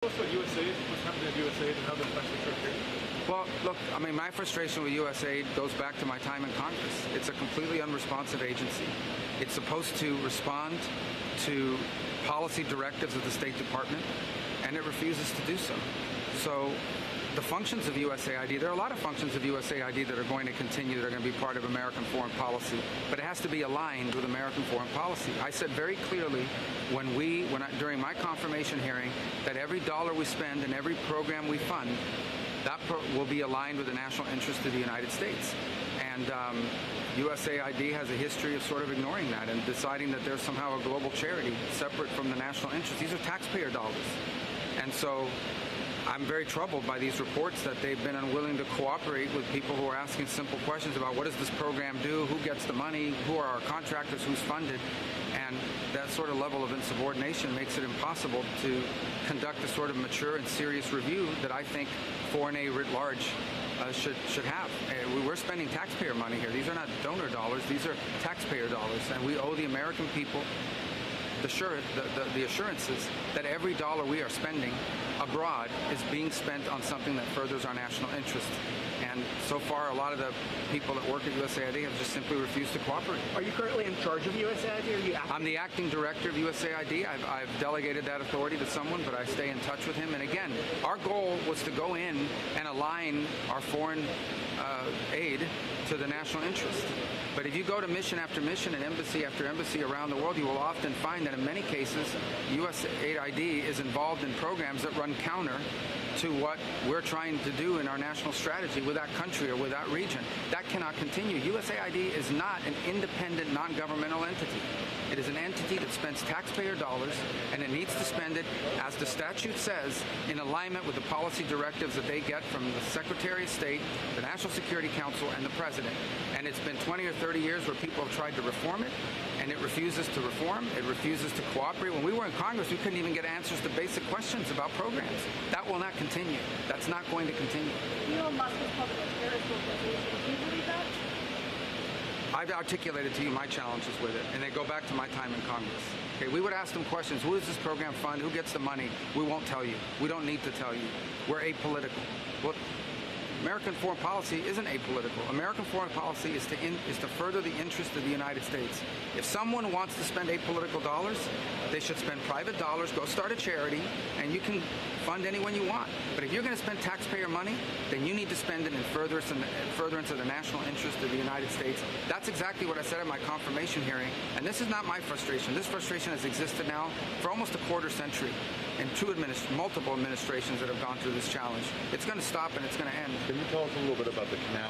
Also, USAID, what's happening at USAID and how that affects the church here? Well, look, I mean, my frustration with USAID goes back to my time in Congress. It's a completely unresponsive agency. It's supposed to respond to policy directives of the State Department, and it refuses to do so. So the functions of USAID, there are a lot of functions of USAID that are going to continue, that are going to be part of American foreign policy, but it has to be aligned with American foreign policy. I said very clearly during my confirmation hearing that every dollar we spend and every program we fund, that will be aligned with the national interest of the United States. And USAID has a history of sort of ignoring that and deciding that there's somehow a global charity separate from the national interest. These are taxpayer dollars. And so I'm very troubled by these reports that they've been unwilling to cooperate with people who are asking simple questions about what does this program do, who gets the money, who are our contractors, who's funded. And that sort of level of insubordination makes it impossible to conduct the sort of mature and serious review that I think foreign aid writ large should have. We're spending taxpayer money here. These are not donor dollars. These are taxpayer dollars. And we owe the American people the assurances that every dollar we are spending abroad is being spent on something that furthers our national interest. And so far, a lot of the people that work at USAID have just simply refused to cooperate. Are you currently in charge of USAID, or are you acting? I'm the acting director of USAID. I've delegated that authority to someone, but I stay in touch with him. And again, our goal was to go in and align our foreign aid to the national interest. But if you go to mission after mission and embassy after embassy around the world, you will often find that in many cases, USAID is involved in programs that run counter to what we're trying to do in our national strategy with that country or with that region. That cannot continue. USAID is not an independent, non-governmental entity. It is an entity that spends taxpayer dollars, and it needs to spend it, as the statute says, in alignment with the policy directives that they get from the Secretary of State, the National Security Council, and the President. And it's been 20 or 30 years where people have tried to reform it, and it refuses to reform. It refuses to cooperate. When we were in Congress, we couldn't even get answers to basic questions about programs. That will not continue. That's not going to continue. Elon Musk is called a terrorist organization. Do you believe that? I've articulated to you my challenges with it, and they go back to my time in Congress. Okay, we would ask them questions. Who does this program fund? Who gets the money? We won't tell you. We don't need to tell you. We're apolitical. Well, American foreign policy isn't apolitical. American foreign policy is to further the interest of the United States. If someone wants to spend apolitical dollars, they should spend private dollars, go start a charity, and you can fund anyone you want. But if you're going to spend taxpayer money, then you need to spend it in furtherance of the national interest of the United States. That's exactly what I said at my confirmation hearing. And this is not my frustration. This frustration has existed now for almost a quarter century in multiple administrations that have gone through this challenge. It's going to stop and it's going to end. Can you tell us a little bit about the canal?